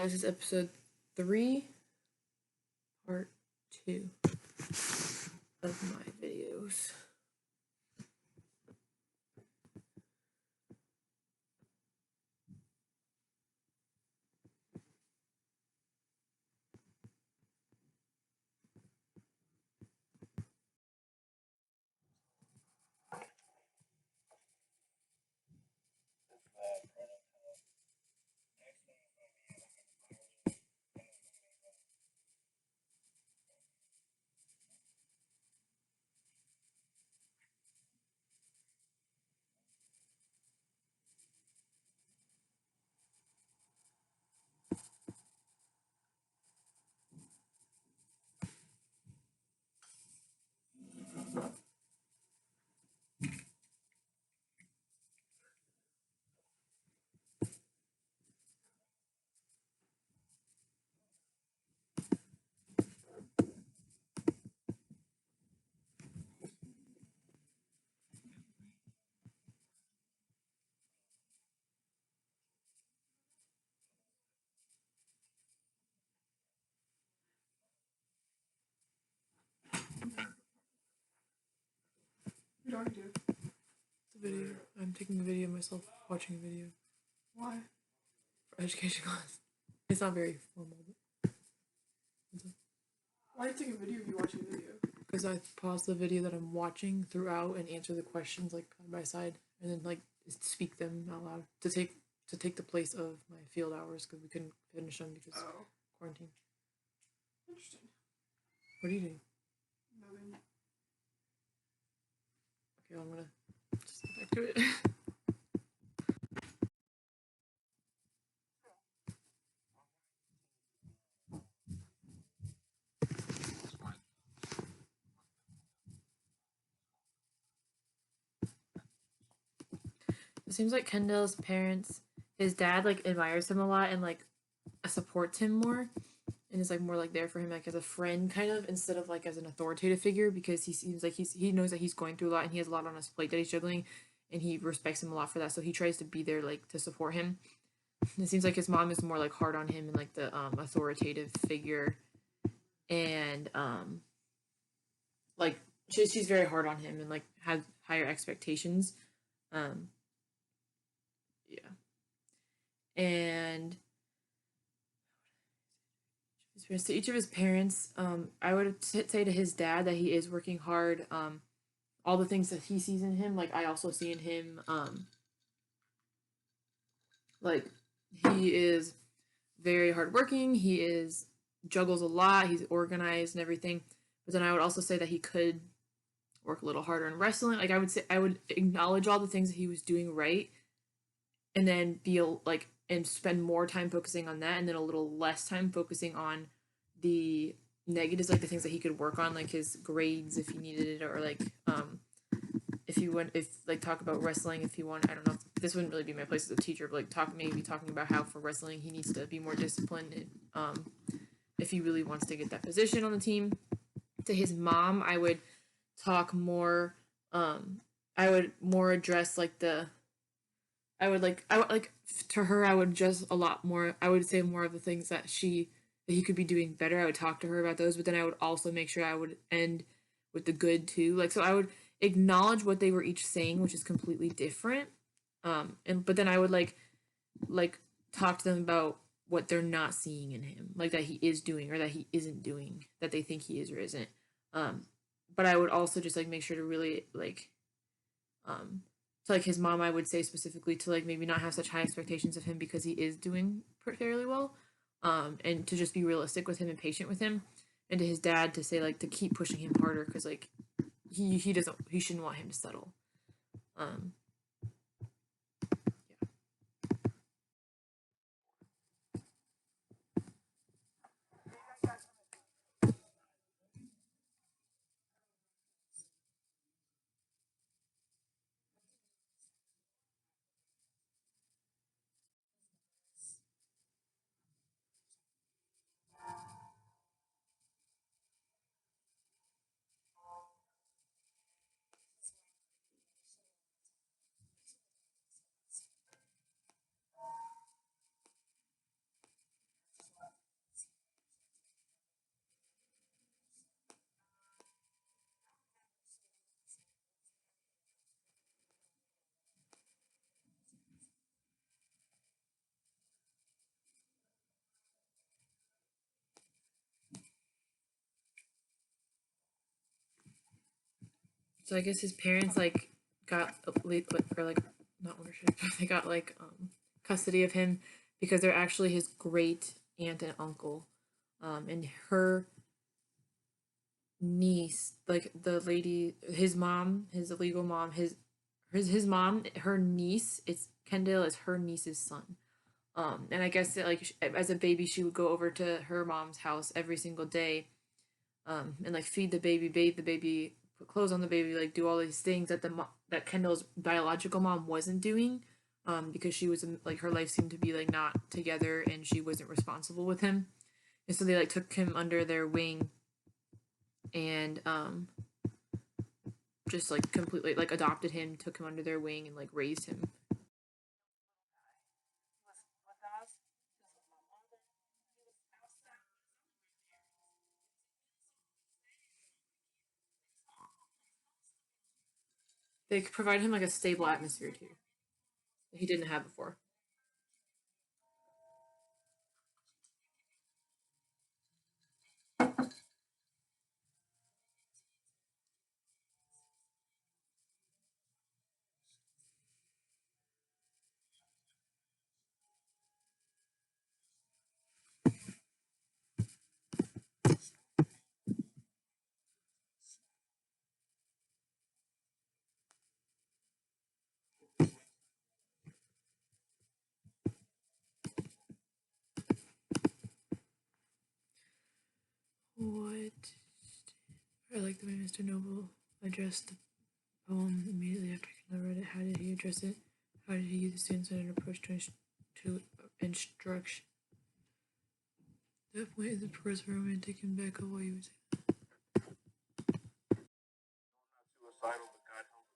This is episode 3, part 2 of my videos. What are you doing? The video. I'm taking a video of myself watching a video Why? for education class. It's not very formal, but Why are you taking a video of you watching a video? because I pause the video that I'm watching throughout and answer the questions like side by side, and then like speak them out loud to take the place of my field hours because we couldn't finish them because Oh, quarantine. interesting. What are you doing? Nothing. Okay, well, I'm gonna just get back to it. It seems like Kendall's parents, his dad like admires him a lot and like supports him more, and is like more like there for him like as a friend kind of instead of like as an authoritative figure because he seems like he knows that he's going through a lot and he has a lot on his plate that he's juggling, and he respects him a lot for that. So he tries to be there like to support him. And it seems like his mom is more like hard on him and like the authoritative figure, and like she's very hard on him and like has higher expectations. Um, yeah, and to each of his parents, I would say to his dad that he is working hard. All the things that he sees in him, like I also see in him. Like he is very hardworking. He is juggles a lot. He's organized and everything. But then I would also say that he could work a little harder in wrestling. Like I would say, I would acknowledge all the things that he was doing right, and then be like and spend more time focusing on that, and then a little less time focusing on the negatives, like the things that he could work on, like his grades if he needed it, or like if you want if like talk about wrestling if you want. I don't know if this wouldn't really be my place as a teacher, but like talking about how for wrestling he needs to be more disciplined, if he really wants to get that position on the team. To his mom, I would talk more. I would more address like the I would like to her. I would just a lot more. I would say more of the things that he could be doing better. I would talk to her about those, but then I would also make sure I would end with the good too. Like so, I would acknowledge what they were each saying, which is completely different. And but then I would like talk to them about what they're not seeing in him, like that he is doing or that he isn't doing, that they think he is or isn't. Um, but I would also just like make sure to really like um to like his mom, I would say specifically to like maybe not have such high expectations of him because he is doing fairly well, and to just be realistic with him and patient with him. And to his dad to say like to keep pushing him harder because like he shouldn't want him to settle. um So I guess his parents like got or like not ownership. They got like custody of him because they're actually his great aunt and uncle, and her niece, like the lady, his mom, his illegal mom, his mom, her niece. It's Kendall is her niece's son. And I guess that, like as a baby, she would go over to her mom's house every single day, and like feed the baby, bathe the baby, put clothes on the baby, like do all these things that that Kendall's biological mom wasn't doing, because she was like her life seemed to be like not together and she wasn't responsible with him, and so they like took him under their wing and just like completely like adopted him, took him under their wing and like raised him. They provide him like a stable atmosphere too that he didn't have before. What? I like the way Mr. Noble addressed the poem immediately after Kendall read it. How did he address it? How did he use the student-centered approach to instruction? That point is the progressive romantic and back of what he was saying. Suicidal, but God help us.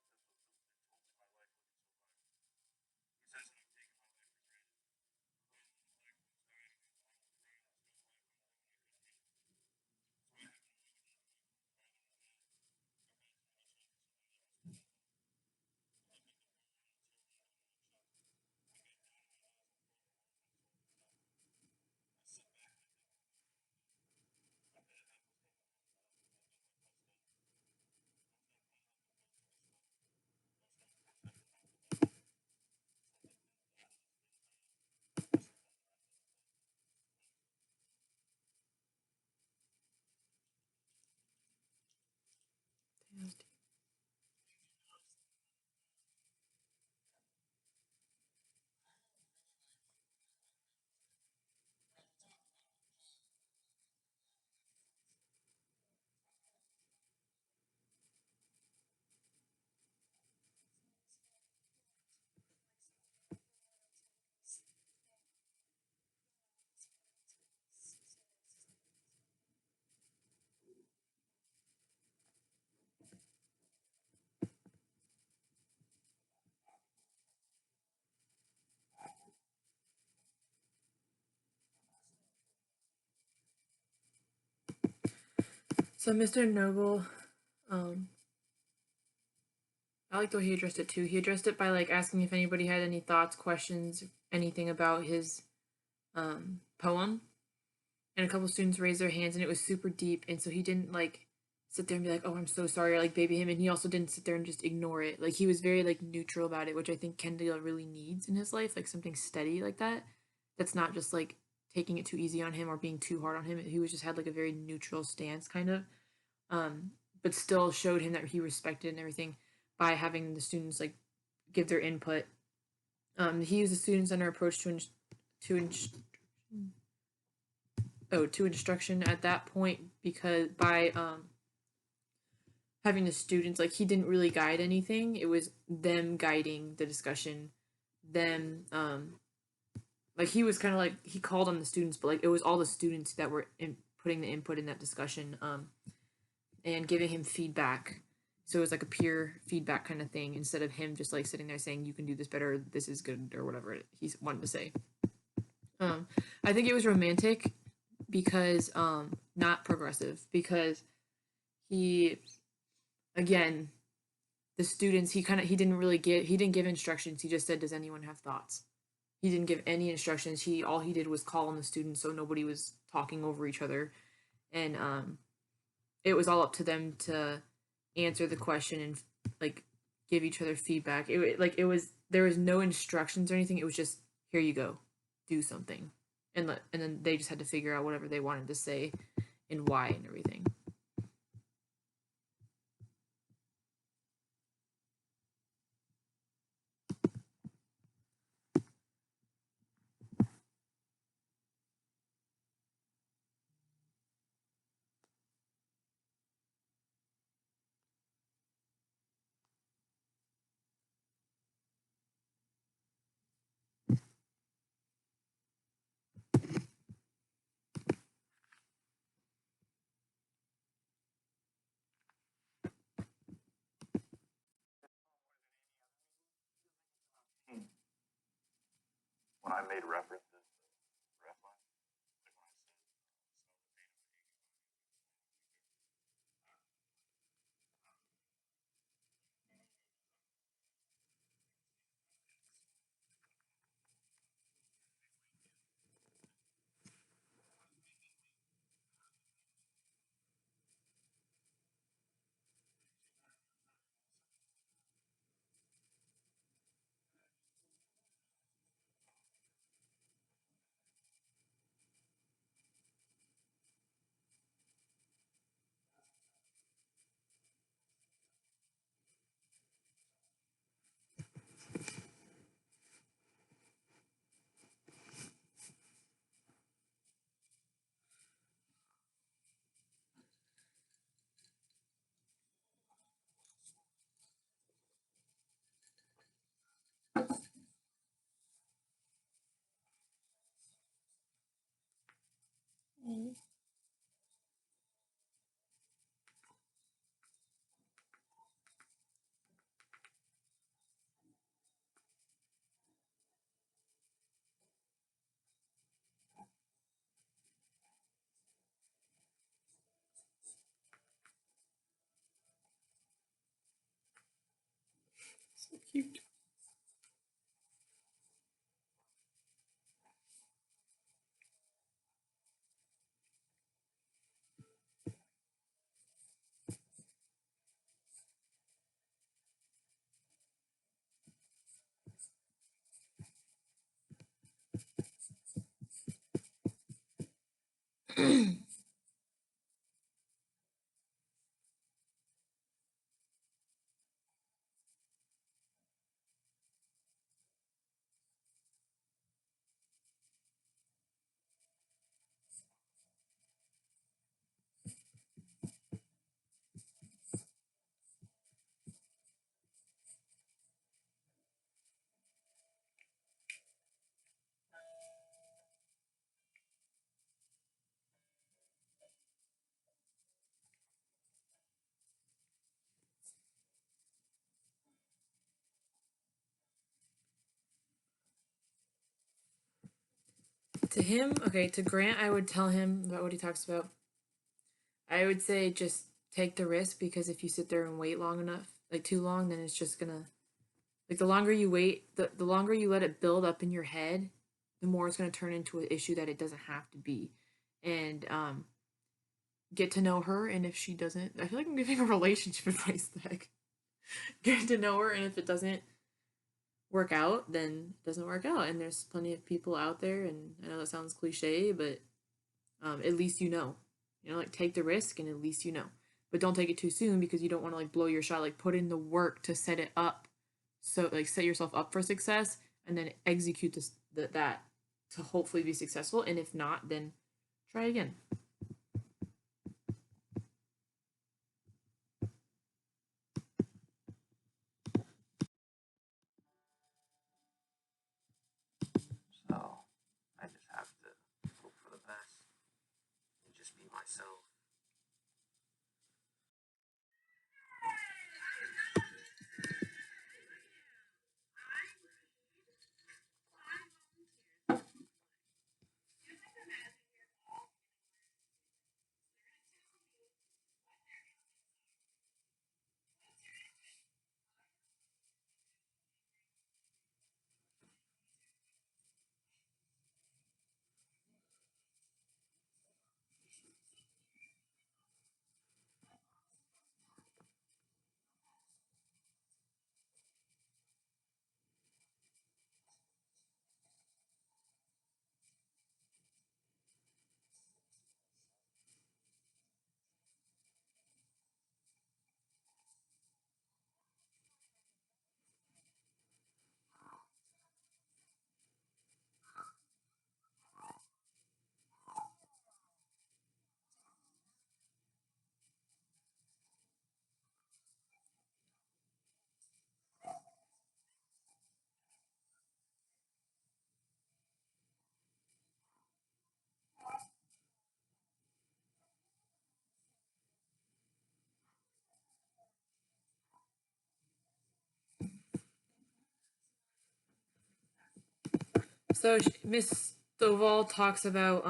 So Mr. Noble, um, I like the way he addressed it too. He addressed it by like asking if anybody had any thoughts, questions, anything about his poem, and a couple students raised their hands, and it was super deep, and so he didn't like sit there and be like, "Oh, I'm so sorry," or like baby him, and he also didn't sit there and just ignore it. Like he was very like neutral about it, which I think Kendall really needs in his life, like something steady like that. That's not just like taking it too easy on him or being too hard on him. He was just had like a very neutral stance, kind of, um, but still showed him that he respected and everything by having the students like give their input. He used a student center approach to to instruction at that point because by having the students like he didn't really guide anything. It was them guiding the discussion. Them like he was kind of like he called on the students, but like it was all the students that were putting the input in that discussion, and giving him feedback. So it was like a peer feedback kind of thing instead of him just like sitting there saying you can do this better, this is good, or whatever he's wanted to say. Um, I think it was romantic because not progressive because he again the students he didn't really give he didn't give instructions. He just said, "Does anyone have thoughts?" He didn't give any instructions. He all he did was call on the students so nobody was talking over each other, and it was all up to them to answer the question and like give each other feedback. It was there was no instructions or anything. It was just here you go, do something, and then they just had to figure out whatever they wanted to say and why and everything. When I made references to wrestling, like when I said So cute. To him, okay, to Grant, I would tell him about what he talks about. I would say just take the risk because if you sit there and wait long enough, like too long, then it's just gonna like the longer you wait, the longer you let it build up in your head, the more it's gonna turn into an issue that it doesn't have to be. And get to know her, and if she doesn't, I feel like I'm giving a relationship advice. Like, get to know her, and if it doesn't work out, then it doesn't work out. And there's plenty of people out there, and I know that sounds cliche, but at least you know. You know, like take the risk, and at least you know. But don't take it too soon because you don't want to like blow your shot. Like put in the work to set it up, so like set yourself up for success, and then execute that to hopefully be successful. And if not, then try again. so. I just have to hope for the best and just be myself. So Miss Stovall talks about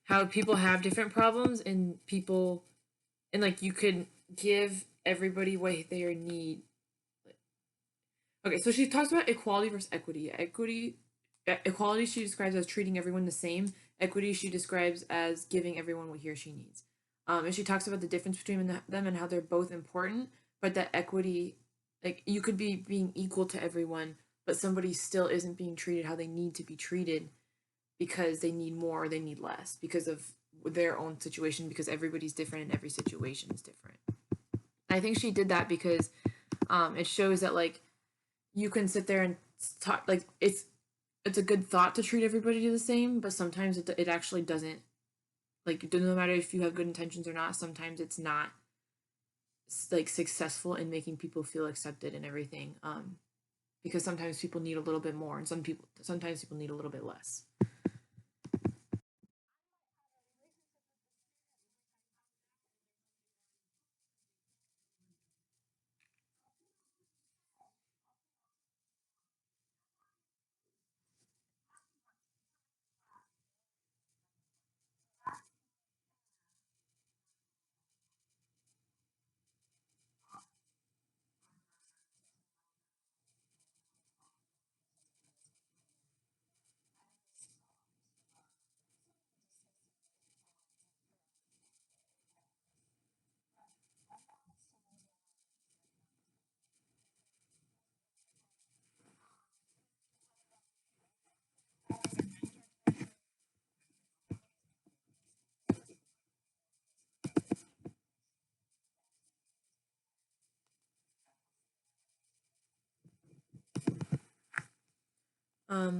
how people have different problems and people and like you could give everybody what they need. Okay, so she talks about equality versus equity. Equality she describes as treating everyone the same. Equity she describes as giving everyone what he or she needs. And she talks about the difference between them and how they're both important, but that equity, like you could be being equal to everyone, but somebody still isn't being treated how they need to be treated because they need more or they need less because of their own situation because everybody's different and every situation is different. I think she did that because it shows that like you can sit there and talk like it's a good thought to treat everybody the same, but sometimes it actually doesn't. Like no matter if you have good intentions or not, sometimes it's not like successful in making people feel accepted and everything. Because sometimes people need a little bit more, and sometimes people need a little bit less.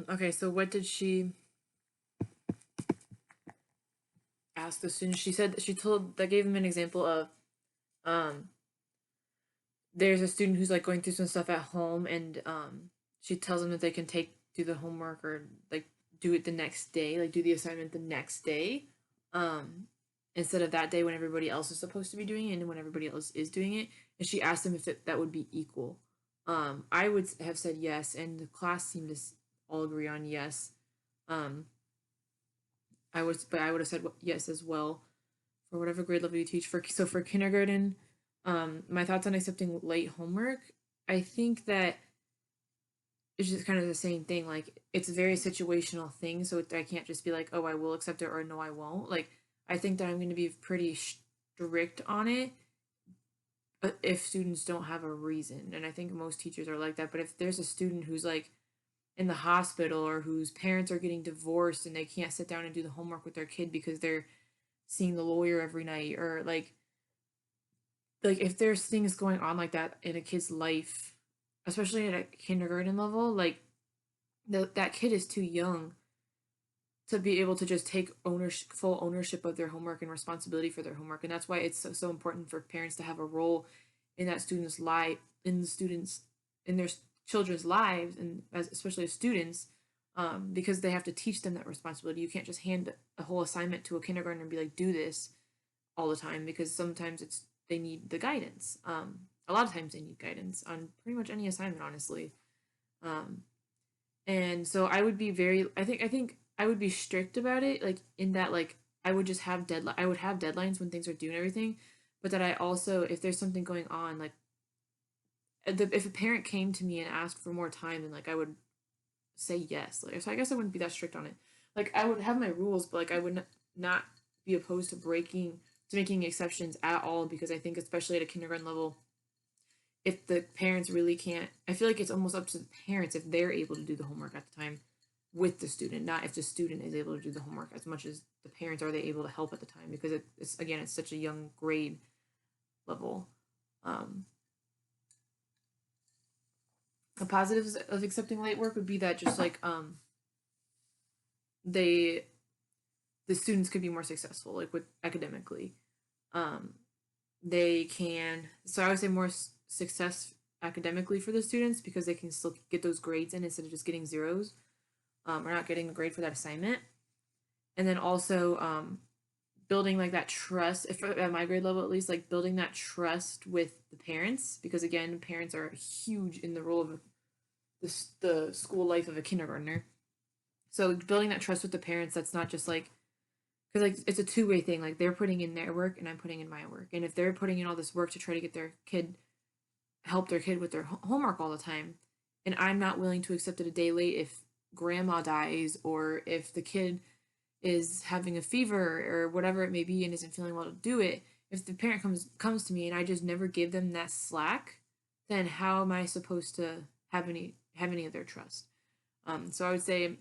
Okay, so what did she ask the students? She said she told that gave them an example of um there's a student who's like going through some stuff at home and she tells them that they can do the homework or like do it the next day, like do the assignment the next day. Um Instead of that day when everybody else is supposed to be doing it and when everybody else is doing it. And she asked them if that would be equal. I would have said yes, and the class seemed to all agree on yes. Um, but I would have said yes as well for whatever grade level you teach. For kindergarten, my thoughts on accepting late homework. I think that it's just kind of the same thing. Like it's a very situational thing, so I can't just be like, oh, I will accept it or no, I won't. Like I think that I'm going to be pretty strict on it, but if students don't have a reason, and I think most teachers are like that. But if there's a student who's like in the hospital or whose parents are getting divorced and they can't sit down and do the homework with their kid because they're seeing the lawyer every night or like if there's things going on like that in a kid's life, especially at a kindergarten level, like that kid is too young to be able to just take full ownership of their homework and responsibility for their homework. And that's why it's so important for parents to have a role in that student's life, in the students, in their children's lives, and especially as students, because they have to teach them that responsibility. You can't just hand a whole assignment to a kindergartner and be like, do this all the time, because sometimes they need the guidance. A lot of times they need guidance on pretty much any assignment, honestly. Um, and so I would be I think I would be strict about it, like in that like I would just have I would have deadlines when things are due and everything, but that I also if there's something going on like if a parent came to me and asked for more time, then like I would say yes. Like so I guess I wouldn't be that strict on it. Like I would have my rules, but like I would not be opposed to making exceptions at all, because I think especially at a kindergarten level, if the parents really can't, I feel like it's almost up to the parents if they're able to do the homework at the time with the student, not if the student is able to do the homework as much as the parents are they able to help at the time, because it's again it's such a young grade level. Um, the positives of accepting late work would be that just like they the students could be more successful like with academically. Um, they can so I would say more success academically for the students because they can still get those grades in instead of just getting zeros, or not getting a grade for that assignment. And then also building like that trust, if at my grade level at least, like building that trust with the parents, because again parents are huge in the role of the school life of a kindergartner. So building that trust with the parents, that's not just like, because like it's a two-way thing. Like they're putting in their work and I'm putting in my work, and if they're putting in all this work to try to get their kid help their kid with their homework all the time, and I'm not willing to accept it a day late if grandma dies or if the kid is having a fever or whatever it may be and isn't feeling well to do it, if the parent comes to me and I just never give them that slack, then how am I supposed to have any of their trust? So I would say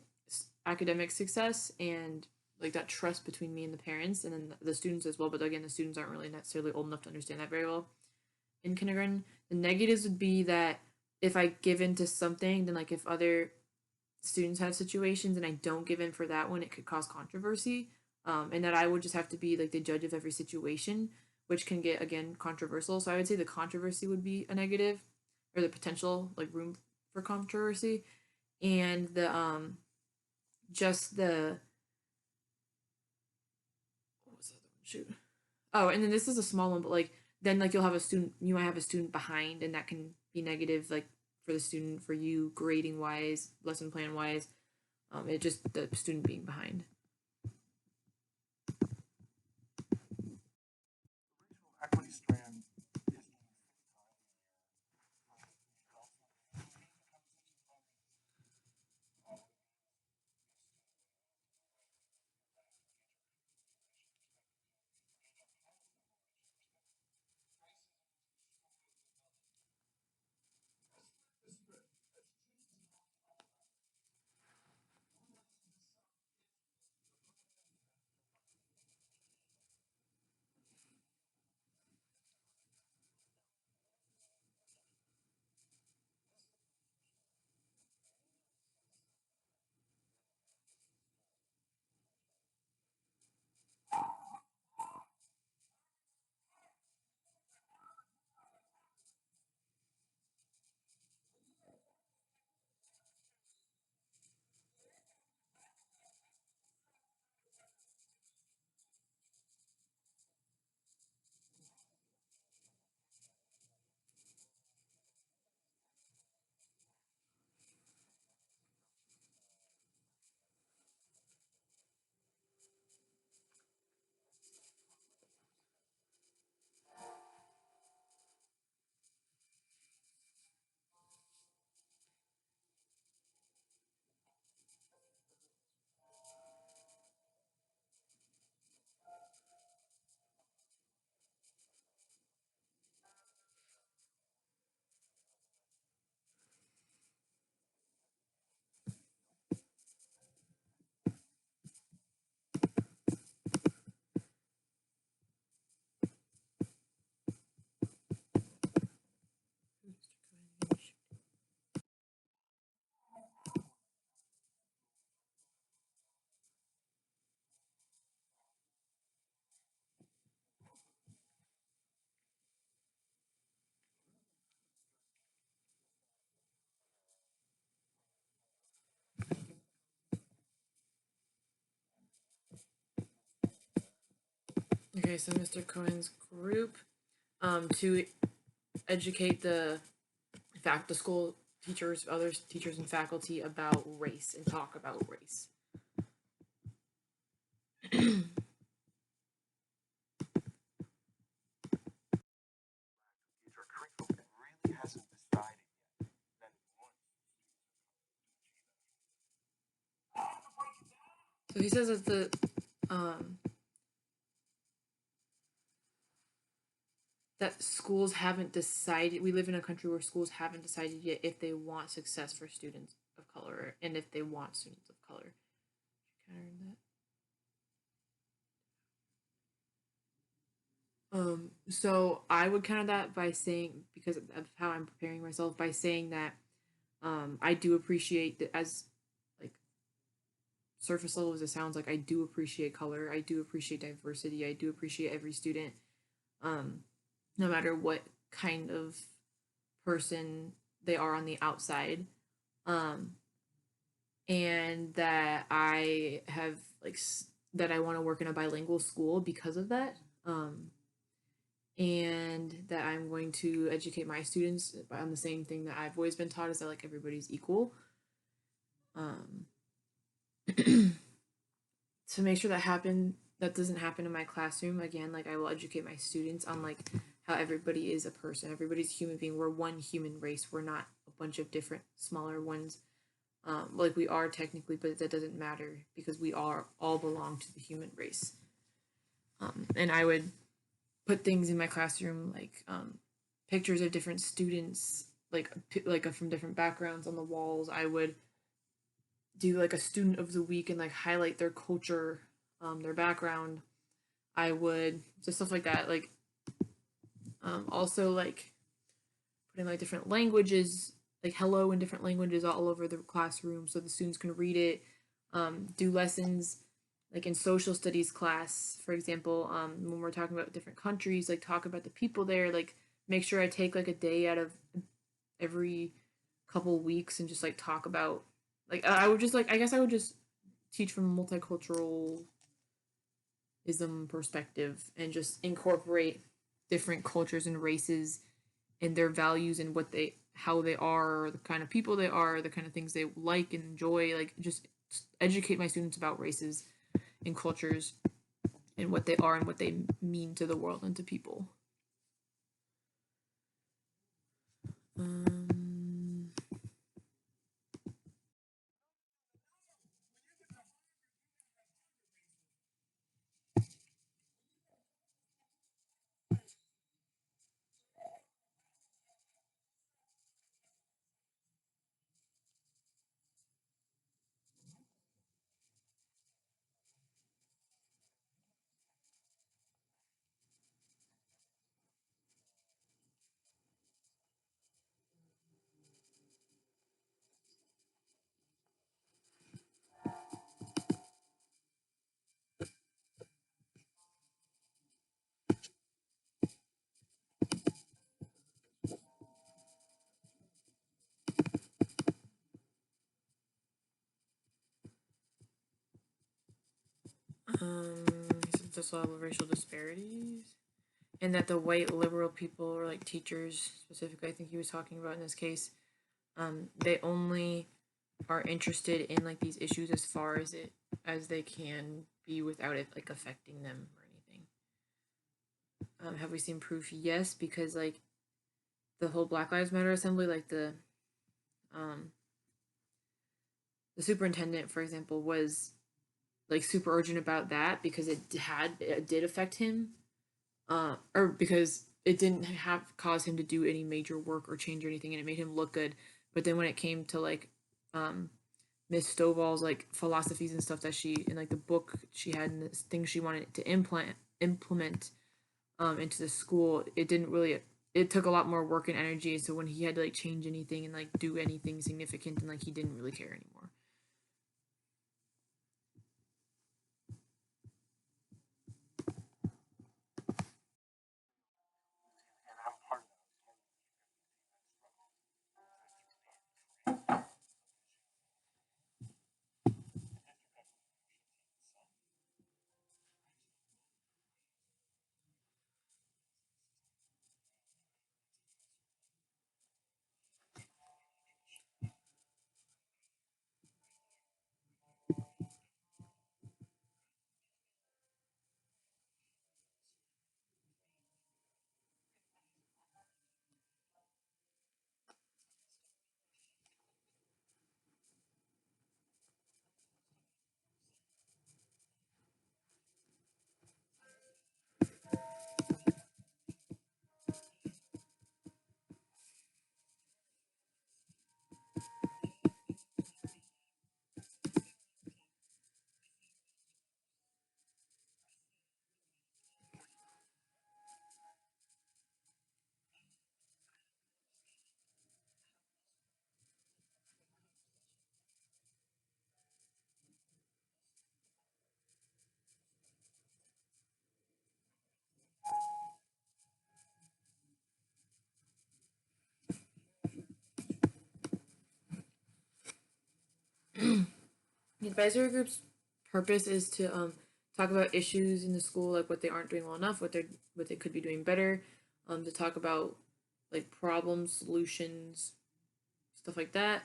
academic success and like that trust between me and the parents, and then the students as well. But again, the students aren't really necessarily old enough to understand that very well in kindergarten. The negatives would be that if I give in to something, then like if other students have situations and I don't give in for that one, it could cause controversy. And that I would just have to be like the judge of every situation, which can get again controversial. So I would say the controversy would be a negative, or the potential like room for controversy, and the just the what was the other one? Shoot. Oh, and then this is a small one, but like then like you might have a student behind, and that can be negative like for the student, for you grading wise, lesson plan wise. It just the student being behind. Equity strand is Okay, so Mr. Cohen's group, to educate the school teachers, other teachers and faculty about race and talk about race. future curriculum really hasn't decided yet that it wants So he says that um, that schools haven't decided. We live in a country where schools haven't decided yet if they want success for students of color and if they want students of color. So I would counter that by saying, because of how I'm preparing myself, by saying that I do appreciate that, as like surface level as it sounds, like I do appreciate color, I do appreciate diversity, I do appreciate every student, um, no matter what kind of person they are on the outside, um, and that I have like that I want to work in a bilingual school because of that. And that I'm going to educate my students on the same thing that I've always been taught, is that like everybody's equal. Um, to make sure that doesn't happen in my classroom again, like I will educate my students on like how everybody is a person, everybody's a human being, we're one human race, we're not a bunch of different smaller ones. Like we are technically, but that doesn't matter because we are all belong to the human race. And I would put things in my classroom like pictures of different students, like from different backgrounds on the walls. I would do like a student of the week and like highlight their culture, their background. I would just stuff like that. Like also like putting like different languages, like hello in different languages all over the classroom so the students can read it. Do lessons like in social studies class, for example, when we're talking about different countries, like talk about the people there, like make sure I take like a day out of every couple weeks and just like talk about like I would just like I guess I would just teach from a multiculturalism perspective and just incorporate different cultures and races and their values and what they how they are, the kind of people they are, the kind of things they like and enjoy, like just educate my students about races and cultures and what they are and what they mean to the world and to people. Um, um, just all the racial disparities, and that the white liberal people or like teachers specifically, I think he was talking about in this case, they only are interested in like these issues as far as they can be without it like affecting them or anything. Have we seen proof? Yes, because like the whole Black Lives Matter assembly, like um the superintendent, for example, was like super urgent about that because it did affect him, or because it didn't have cause him to do any major work or change or anything, and it made him look good. But then when it came to like um Miss Stovall's like philosophies and stuff that she in like the book she had and this things she wanted to implement into the school, it didn't really it took a lot more work and energy. So when he had to like change anything and like do anything significant, and like he didn't really care anymore. and I'm part of that. The advisory group's purpose is to talk about issues in the school, like what they aren't doing well enough, what they could be doing better, to talk about like problems, solutions, stuff like that.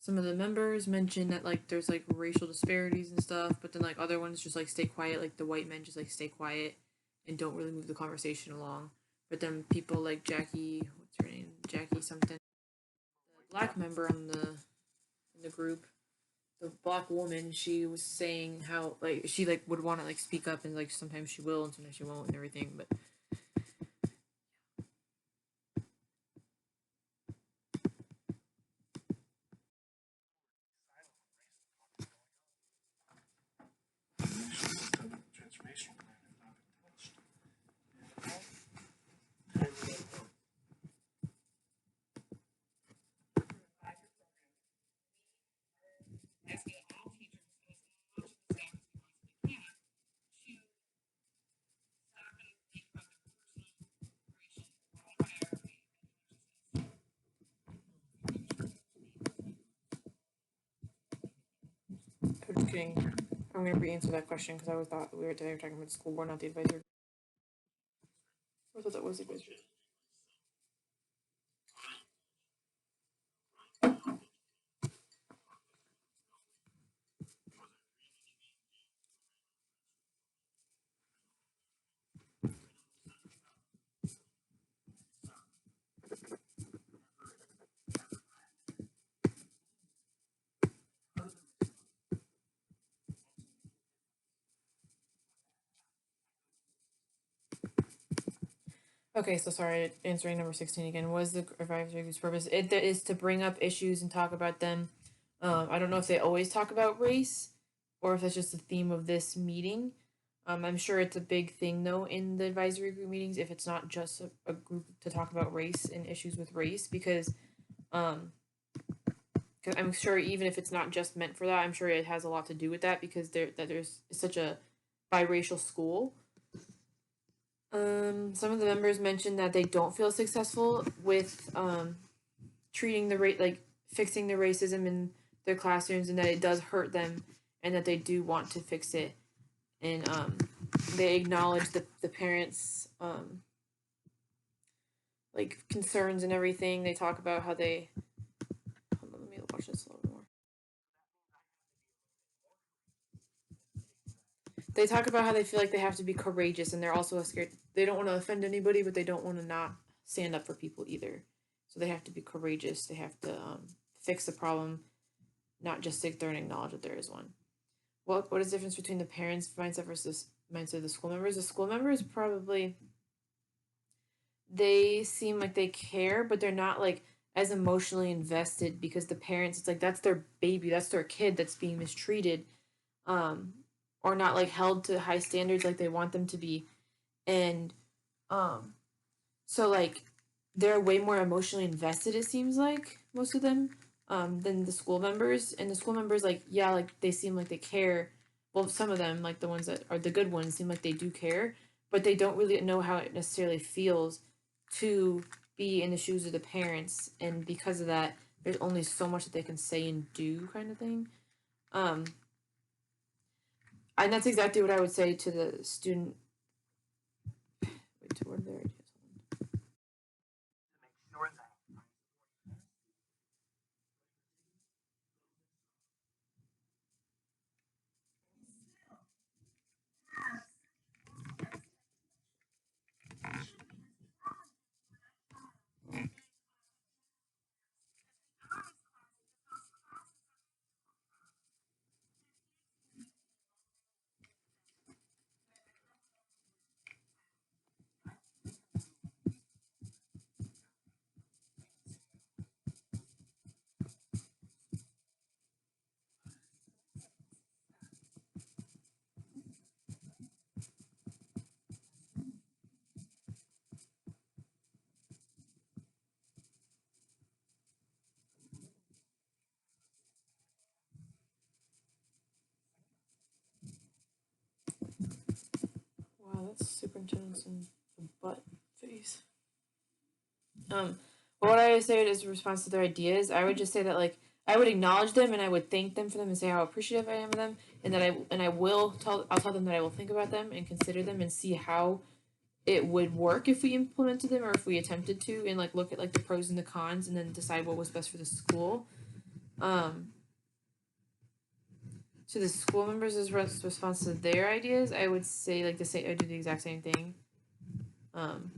some of the members mentioned that like there's like racial disparities and stuff, but then like other ones just like stay quiet, like the white men just like stay quiet and don't really move the conversation along. But then people like Jackie, what's her name, Jackie something, the black member on the in the group, the black woman, she was saying how like she like would want to like speak up and like sometimes she will and sometimes she won't and everything, but Transformational plan has not been touched. I'm just kidding. I'm gonna re-answer that question because I was thought we were talking about the school board, not the advisory. I thought that was the advisory. Okay, so sorry, answering number 16 again. Was the advisory group's purpose? It is to bring up issues and talk about them. I don't know if they always talk about race or if that's just the theme of this meeting. I'm sure it's a big thing though in the advisory group meetings if it's not just a group to talk about race and issues with race because um, cause I'm sure even if it's not just meant for that, I'm sure it has a lot to do with that because there's such a biracial school. Some of the members mentioned that they don't feel successful with treating the rate like fixing the racism in their classrooms, and that it does hurt them, and that they do want to fix it. And they acknowledge the parents' like concerns and everything. They talk about how they. Hold on, let me watch this a little more. They talk about how they feel like they have to be courageous, and they're also scared. They don't want to offend anybody, but they don't want to not stand up for people either. So they have to be courageous. They have to fix the problem, not just sit there and acknowledge that there is one. What is the difference between the parents' mindset versus mindset of the school members? The school members probably they seem like they care, but they're not like as emotionally invested because the parents, it's like that's their baby, that's their kid that's being mistreated, um, or not like held to high standards like they want them to be, and um, so like they're way more emotionally invested. It seems like most of them, than the school members, and the school members like yeah, like they seem like they care. Well, some of them, like the ones that are the good ones, seem like they do care, but they don't really know how it necessarily feels to be in the shoes of the parents, and because of that there's only so much that they can say and do kind of thing. um and that's exactly what I would say to the student. Wait, to what are their ideas? To make sure that Wow, that's superintendent's in the butt face. But what I would say is response to their ideas, I would just say that like I would acknowledge them and I would thank them for them and say how appreciative I am of them, and that I will I'll tell them that I will think about them and consider them and see how it would work if we implemented them or if we attempted to, and like look at like the pros and the cons and then decide what was best for the school. Um, to the school members' response to their ideas, I would say like the same. I do the exact same thing. Um,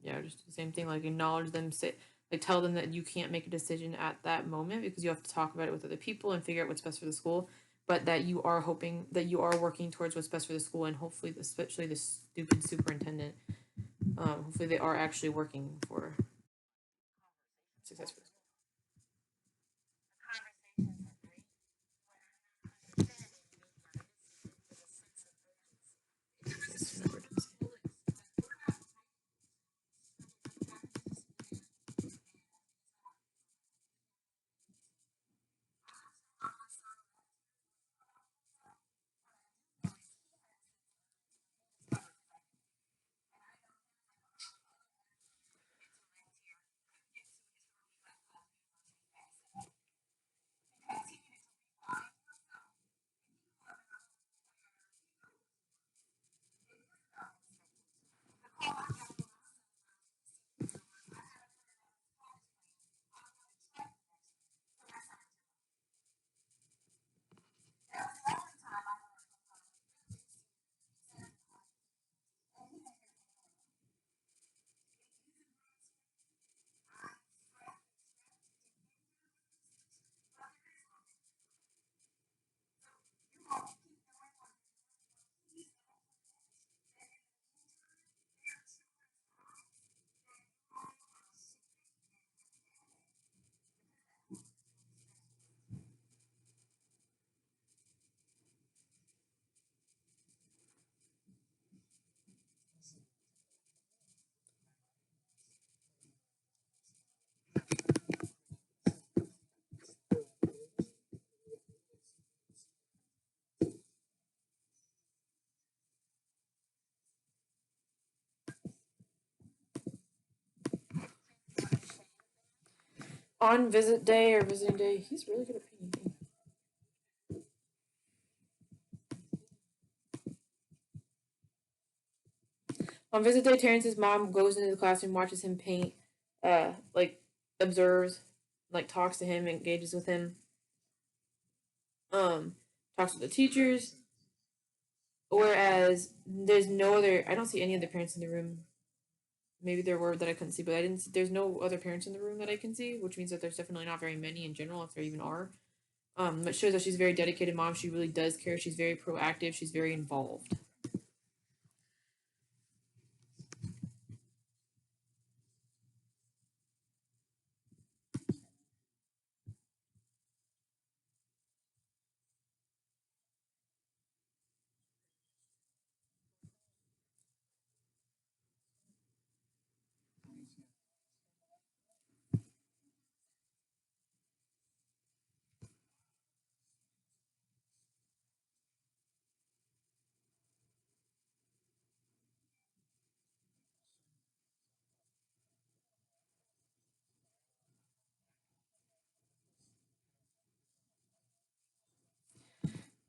yeah, just do the same thing. Like acknowledge them, say like tell them that you can't make a decision at that moment because you have to talk about it with other people and figure out what's best for the school. But that you are hoping that you are working towards what's best for the school, and hopefully, especially the stupid superintendent, hopefully they are actually working for success for the school. On visit day or visiting day, he's really good at painting. On visit day, Terrence's mom goes into the classroom, watches him paint, like observes, like talks to him, engages with him, um, talks to the teachers. Whereas there's no other, I don't see any other parents in the room. Maybe there were that I couldn't see, but I didn't. There's no other parents in the room that I can see, which means that there's definitely not very many in general, if there even are. It shows that she's a very dedicated mom. She really does care. She's very proactive. She's very involved.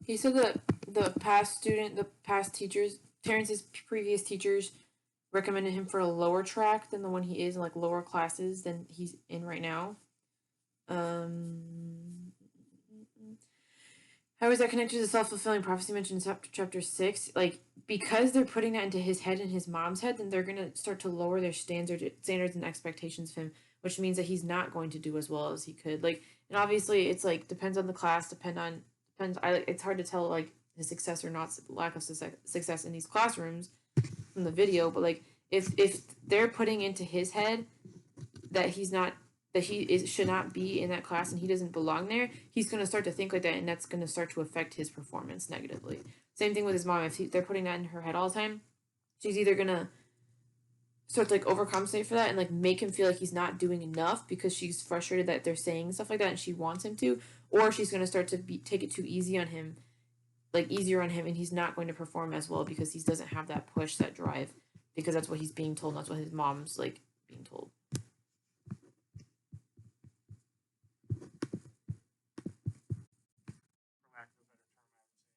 He said that the past teachers, Terrence's previous teachers recommended him for a lower track than the one he is in, like lower classes than he's in right now. Um, how is that connected to the self fulfilling prophecy mentioned in chapter 6? Like, because they're putting that into his head and his mom's head, then they're going to start to lower their standards and expectations of him, which means that he's not going to do as well as he could. Like, and obviously, it's like depends on the class, depends. It's hard to tell like his success or not lack of success in these classrooms from the video, but like if they're putting into his head that he's not that he is should not be in that class and he doesn't belong there, he's going to start to think like that, and that's going to start to affect his performance negatively. Same thing with his mom. If they're putting that in her head all the time, she's either going to start to like overcompensate for that and like make him feel like he's not doing enough because she's frustrated that they're saying stuff like that and she wants him to, or she's going to start to take it too easy on him, like easier on him, and he's not going to perform as well because he doesn't have that push, that drive, because that's what he's being told. That's what his mom's like being told. For lack of a better term, I would say.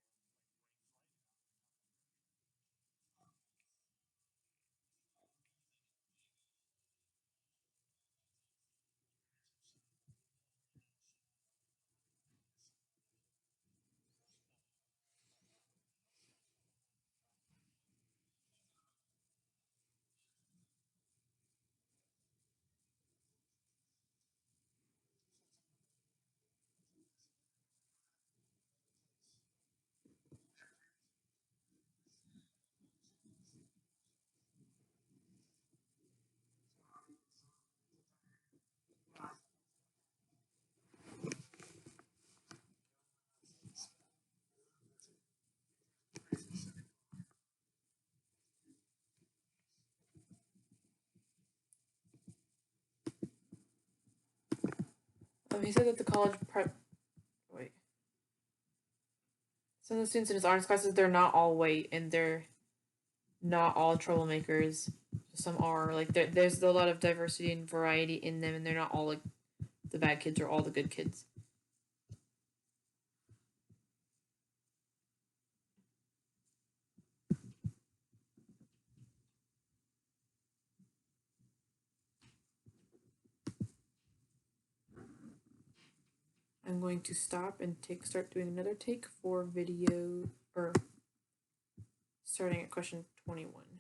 He said that the college prep. Wait. Some of the students in his honors classes, they're not all white, and they're not all troublemakers. Some are like there's a lot of diversity and variety in them, and they're not all like the bad kids or all the good kids. I'm going to stop and start doing another take for video, or starting at question 21.